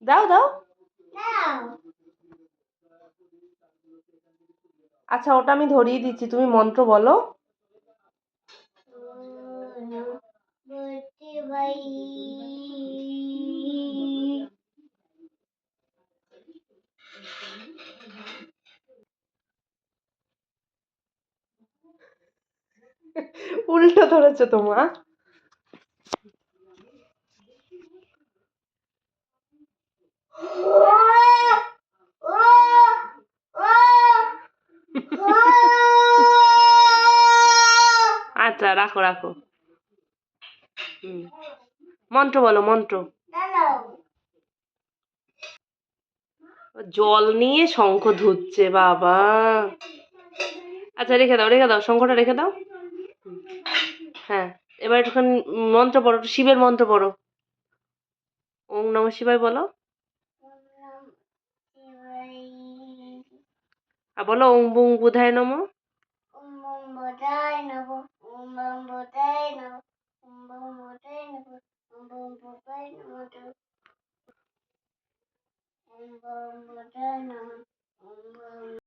দাও দাও। আচ্ছা, ওটা আমি ধরিয়ে দিচ্ছি, তুমি মন্ত্র বলো। উল্টো ধরেছো তোমা। আচ্ছা, রাখো রাখো। মন্ত্র বলো, মন্ত্র। জল নিয়ে শঙ্খ ধুচ্ছে বাবা। আচ্ছা, রেখে দাও রেখে দাও, শঙ্খটা রেখে দাও। হ্যাঁ, এবার একটুখানি মন্ত্র পড়ো, শিবের মন্ত্র পড়ো। ওম নমঃ শিবায় বলো। আর বলো ওম বুং বুধায় নমঃ। ওম বুং বুধায় নমঃ। ওম বুং বুধায় নমঃ। ওম বুং বুধায় নমঃ। ওম বুং বুধায় নমঃ। ওম বুং বুধায় নমঃ। ওম বুং